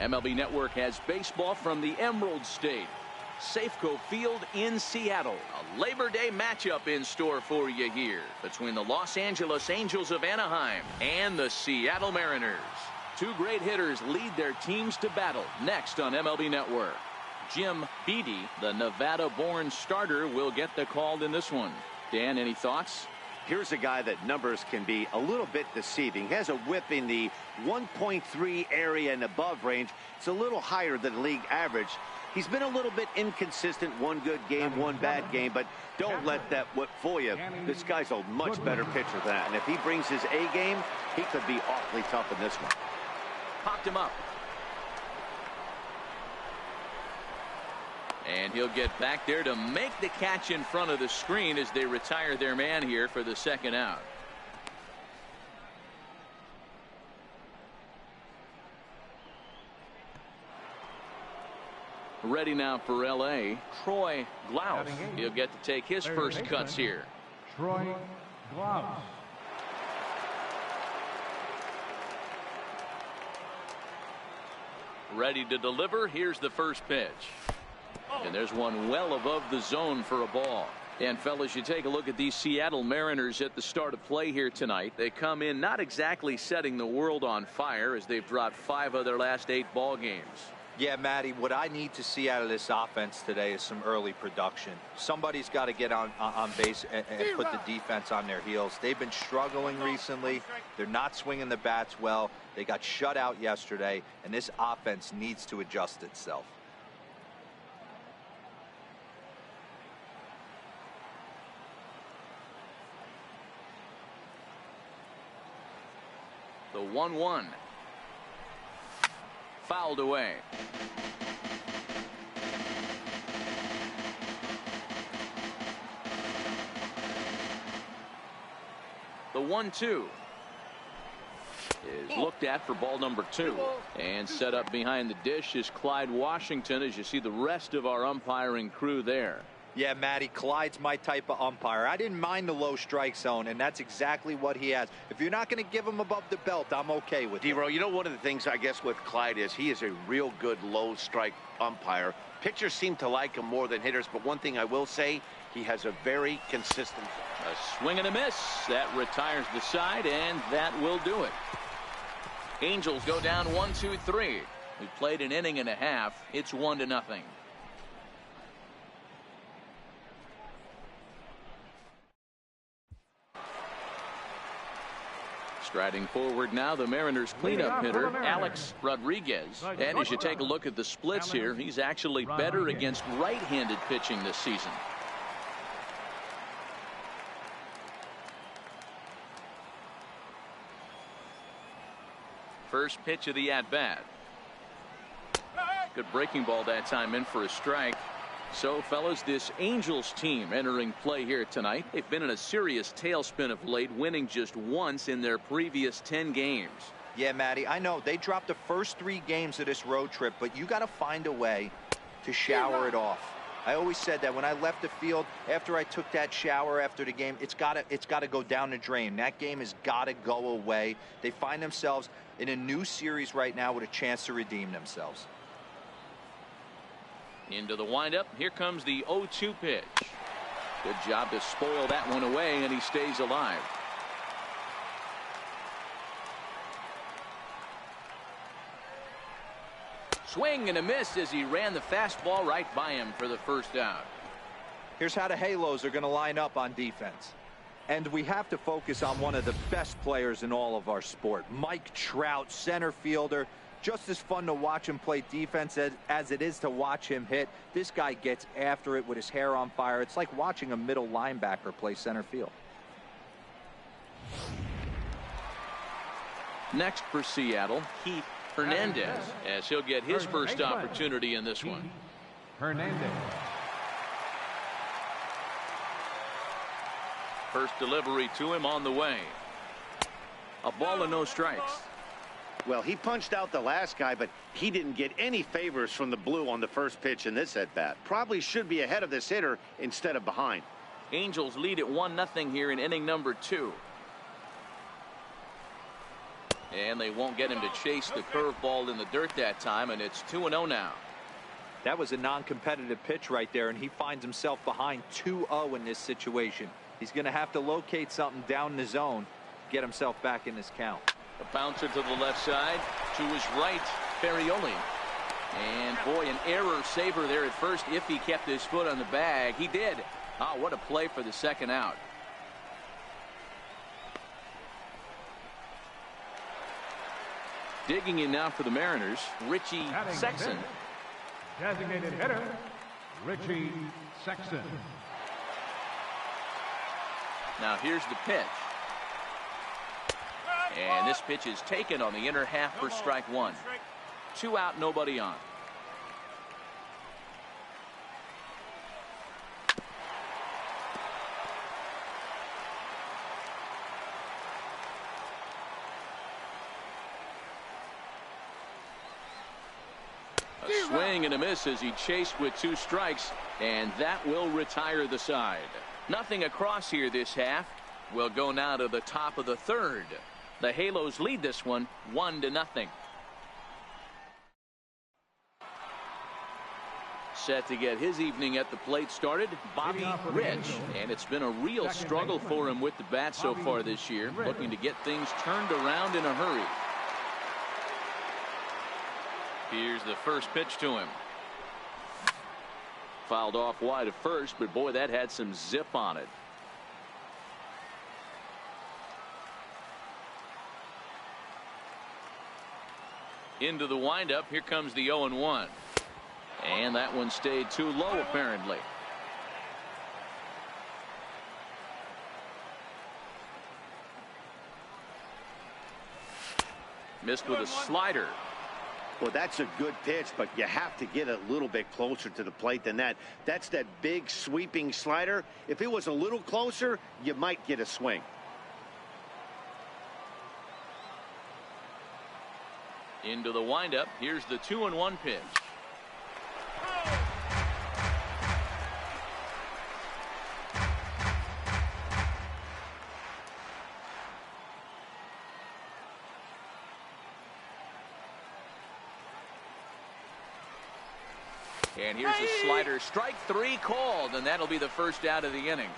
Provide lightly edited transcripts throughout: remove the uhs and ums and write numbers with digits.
MLB Network has baseball from the Emerald State, Safeco Field in Seattle. A Labor Day matchup in store for you here between the Los Angeles Angels of Anaheim and the Seattle Mariners. Two great hitters lead their teams to battle next on MLB Network. Jim Beattie, the Nevada-born starter, will get the call in this one. Dan, any thoughts? Here's a guy that numbers can be a little bit deceiving. He has a whip in the 1.3 area and above range. It's a little higher than league average. He's been a little bit inconsistent. One good game, one bad game, but don't let that whip fool you. This guy's a much better pitcher than that, and if he brings his A game, he could be awfully tough in this one. Popped him up. And he'll get back there to make the catch in front of the screen as they retire their man here for the second out. Ready now for L.A., Troy Glaus. He'll get to take his first cuts here. Troy Glaus. Ready to deliver. Here's the first pitch. And there's one well above the zone for a ball. And fellas, you take a look at these Seattle Mariners at the start of play here tonight. They come in not exactly setting the world on fire, as they've dropped 5 of their last 8 ball games. Yeah, Matty, what I need to see out of this offense today is some early production. Somebody's got to get on base and put the defense on their heels. They've been struggling recently. They're not swinging the bats well. They got shut out yesterday, and this offense needs to adjust itself. The 1-1. Fouled away. The 1-2 is looked at for ball number 2. And set up behind the dish is Clyde Washington, as you see the rest of our umpiring crew there. Yeah, Matty, Clyde's my type of umpire. I didn't mind the low strike zone, and that's exactly what he has. If you're not going to give him above the belt, I'm okay with it. D-Row, you know, one of the things I guess with Clyde is he is a real good low strike umpire. Pitchers seem to like him more than hitters, but one thing I will say, he has a very consistent. A swing and a miss. That retires the side, and that will do it. Angels go down 1-2-3. We played an inning and a half. It's 1-0. Striding forward now, the Mariners cleanup hitter, Alex Rodriguez. And as you take a look at the splits here, he's actually better against right-handed pitching this season. First pitch of the at-bat. Good breaking ball that time, in for a strike. So, fellas, this Angels team entering play here tonight. They've been in a serious tailspin of late, winning just once in their previous 10 games. Yeah, Matty, I know they dropped the first 3 games of this road trip, but you got to find a way to shower it off. I always said that when I left the field after I took that shower after the game, it's got to go down the drain. That game has got to go away. They find themselves in a new series right now with a chance to redeem themselves. Into the windup. Here comes the 0-2 pitch. Good job to spoil that one away, and he stays alive. Swing and a miss as he ran the fastball right by him for the first out. Here's how the Halos are going to line up on defense. And we have to focus on one of the best players in all of our sport. Mike Trout, center fielder. Just as fun to watch him play defense as it is to watch him hit. This guy gets after it with his hair on fire. It's like watching a middle linebacker play center field. Next for Seattle, Heath Hernandez, as he'll get his first opportunity in this one. Hernandez. First delivery to him on the way. A ball and no strikes. Well, he punched out the last guy, but he didn't get any favors from the blue on the first pitch in this at-bat. Probably should be ahead of this hitter instead of behind. Angels lead at 1-0 here in inning number 2. And they won't get him to chase the curveball in the dirt that time, and it's 2-0 now. That was a non-competitive pitch right there, and he finds himself behind 2-0 in this situation. He's going to have to locate something down the zone, get himself back in this count. A bouncer to the left side, to his right, Ferrioli. And boy, an error saver there at first if he kept his foot on the bag. He did. Oh, what a play for the second out. Digging in now for the Mariners, Richie Sexson. Designated hitter, Richie Sexson. Now here's the pitch. And this pitch is taken on the inner half for strike one. 2 out, nobody on. A swing and a miss as he chased with 2 strikes, and that will retire the side. Nothing across here this half. We'll go now to the top of the third. The Halos lead this one 1-0. Set to get his evening at the plate started, Bobby Rich. And it's been a real struggle for him with the bat so far this year, looking to get things turned around in a hurry. Here's the first pitch to him. Fouled off wide at first, but boy, that had some zip on it. Into the windup. Here comes the 0-1. And that one stayed too low, apparently. Missed with a slider. Well, that's a good pitch, but you have to get a little bit closer to the plate than that. That's that big sweeping slider. If it was a little closer, you might get a swing. Into the windup. Here's the 2-1 pitch. And here's a slider. Strike 3 called, and that'll be the first out of the inning.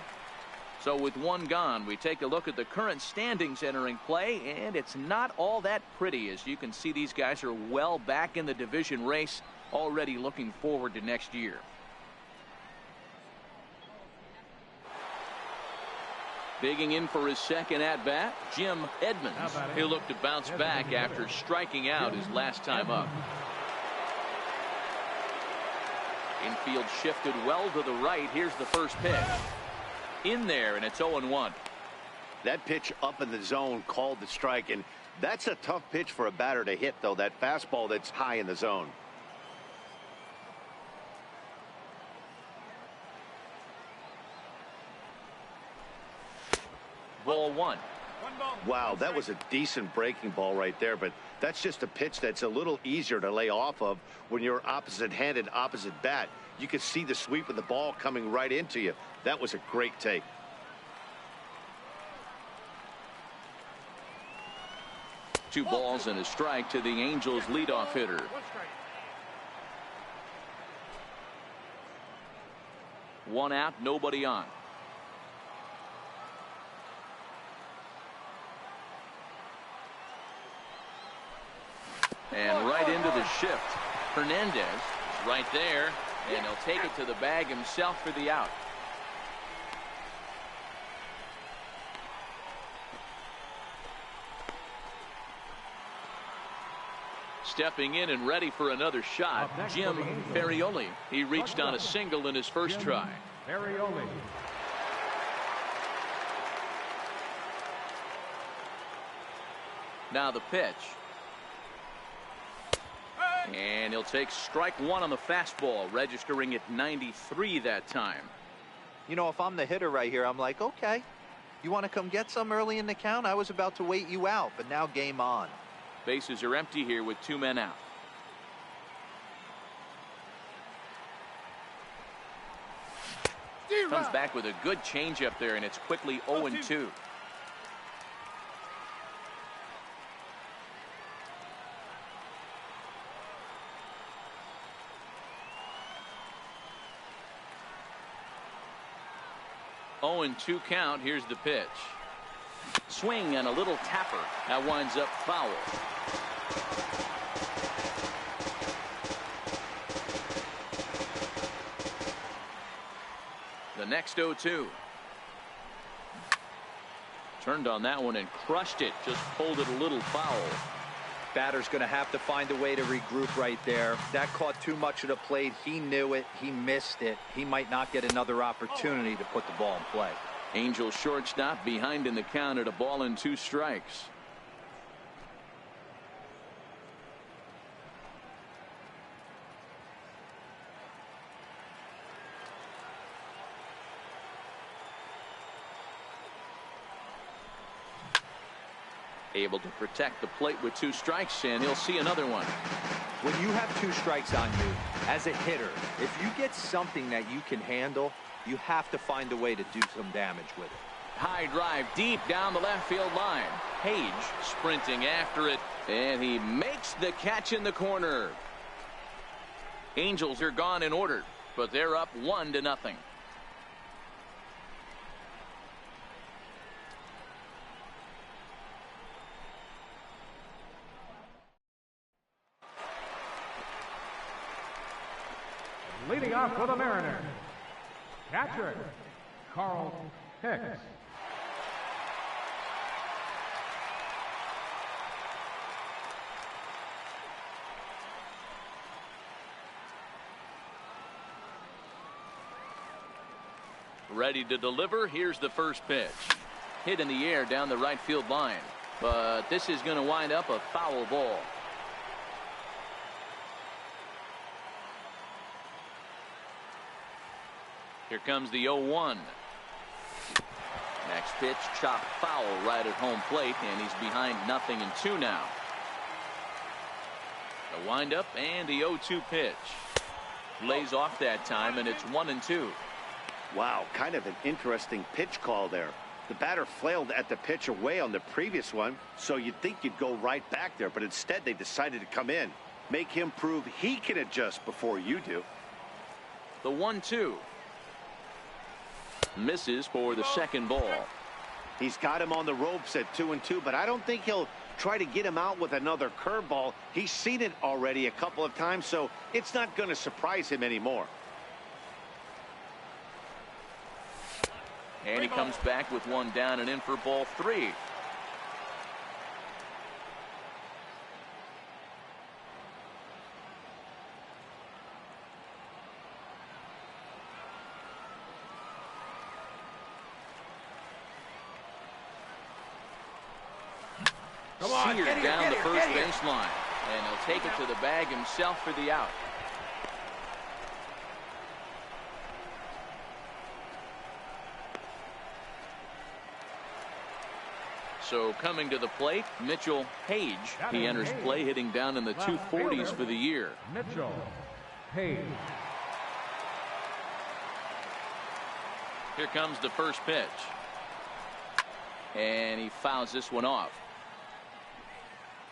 So with 1 gone, we take a look at the current standings entering play, and it's not all that pretty. As you can see, these guys are well back in the division race, already looking forward to next year. Digging in for his second at-bat, Jim Edmonds. He'll look to bounce back after striking out his last time up. Infield shifted well to the right. Here's the first pitch. In there, and it's 0-1. That pitch up in the zone called the strike, and that's a tough pitch for a batter to hit, though, that fastball that's high in the zone. Ball 1. Wow, that was a decent breaking ball right there, but that's just a pitch that's a little easier to lay off of when you're opposite-handed, opposite bat. You could see the sweep of the ball coming right into you. That was a great take. Two balls and a strike to the Angels leadoff hitter. One out, nobody on. And right into the shift. Hernandez is right there, and he'll take it to the bag himself for the out. Stepping in and ready for another shot, Jim Ferrioli. He reached on a single in his first try. Ferrioli. Now the pitch. And he'll take strike 1 on the fastball, registering at 93 that time. You know, if I'm the hitter right here, I'm like, okay, you want to come get some early in the count? I was about to wait you out, but now game on. Bases are empty here with 2 men out. Comes back with a good changeup there, and it's quickly 0-2. 0-2 count. Here's the pitch. Swing and a little tapper. That winds up foul. The next 0-2. Turned on that one and crushed it. Just pulled it a little foul. Batter's going to have to find a way to regroup right there. That caught too much of the plate. He knew it. He missed it. He might not get another opportunity to put the ball in play. Angels shortstop behind in the count at 1-2 strikes. Able to protect the plate with 2 strikes, and he'll see another one. When you have 2 strikes on you, as a hitter, if you get something that you can handle, you have to find a way to do some damage with it. High drive deep down the left field line. Page sprinting after it, and he makes the catch in the corner. Angels are gone in order, but they're up 1-0. Leading off for the Mariners, catcher, Carl Hicks. Ready to deliver. Here's the first pitch. Hit in the air down the right field line, but this is going to wind up a foul ball. Here comes the 0-1. Next pitch, chopped foul right at home plate, and he's behind 0-2 now. The windup and the 0-2 pitch. Lays off that time, and it's 1-2. Wow, kind of an interesting pitch call there. The batter flailed at the pitch away on the previous one, so you'd think you'd go right back there, but instead they decided to come in. Make him prove he can adjust before you do. The 1-2. Misses for the second ball. He's got him on the ropes at 2-2, but I don't think he'll try to get him out with another curveball. He's seen it already a couple of times, so it's not going to surprise him anymore. And he comes back with one down and in for ball 3. Seared down the first baseline, and he'll take it to the bag himself for the out. So coming to the plate, Mitchell Page. He enters play hitting down in the 240s for the year. Mitchell Page. Here comes the first pitch. And he fouls this one off.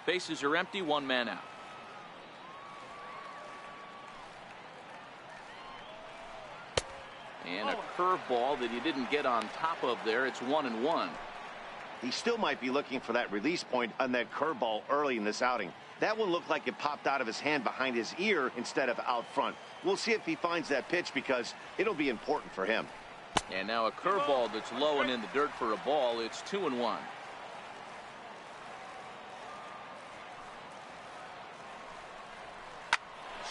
Bases are empty, 1 man out. And a curveball that he didn't get on top of there. It's 1-1. He still might be looking for that release point on that curveball early in this outing. That one looked like it popped out of his hand behind his ear instead of out front. We'll see if he finds that pitch because it'll be important for him. And now a curveball that's low and in the dirt for a ball. It's 2-1.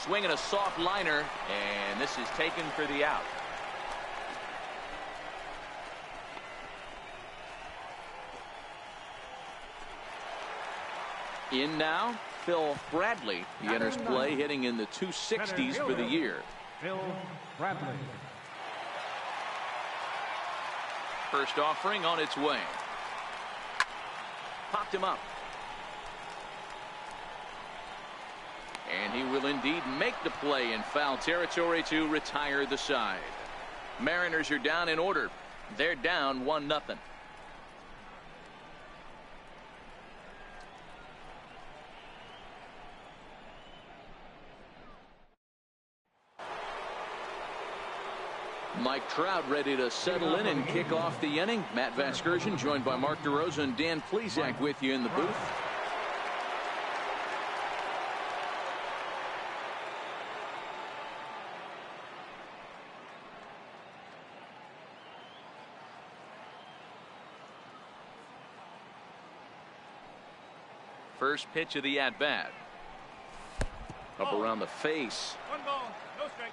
Swinging a soft liner, and this is taken for the out. In now, Phil Bradley. He enters play hitting in the 260s for the year. Phil Bradley. First offering on its way. Popped him up. And he will indeed make the play in foul territory to retire the side. Mariners are down in order. They're down 1-0. Mike Trout ready to settle in and kick off the inning. Matt Vasgersian joined by Mark DeRosa and Dan Plesac with you in the booth. First pitch of the at-bat. Up around the face. 1 ball, no strike.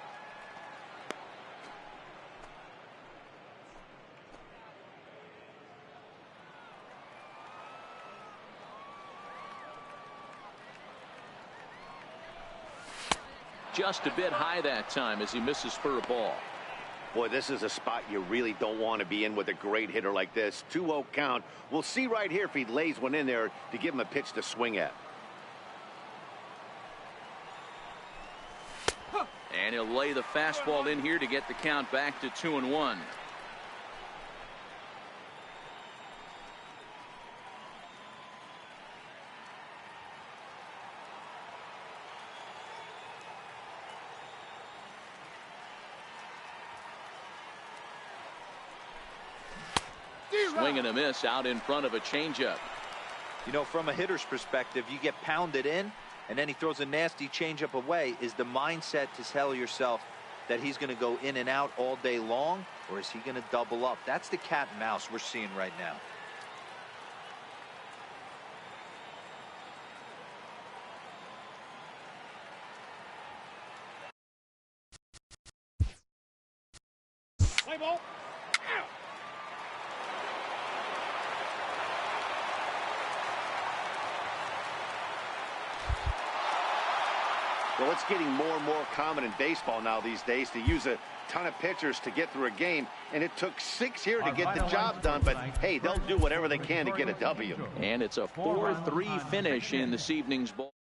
Just a bit high that time as he misses for a ball. Boy, this is a spot you really don't want to be in with a great hitter like this. 2-0 count. We'll see right here if he lays one in there to give him a pitch to swing at. And he'll lay the fastball in here to get the count back to 2-1. Swing and a miss out in front of a changeup. You know, from a hitter's perspective, you get pounded in and then he throws a nasty changeup away. Is the mindset to tell yourself that he's going to go in and out all day long, or is he going to double up? That's the cat and mouse we're seeing right now. Play ball. Well, it's getting more and more common in baseball now these days to use a ton of pitchers to get through a game, and it took 6 here to get the job done, but hey, they'll do whatever they can to get a W. And it's a 4-3 finish in this evening's ball.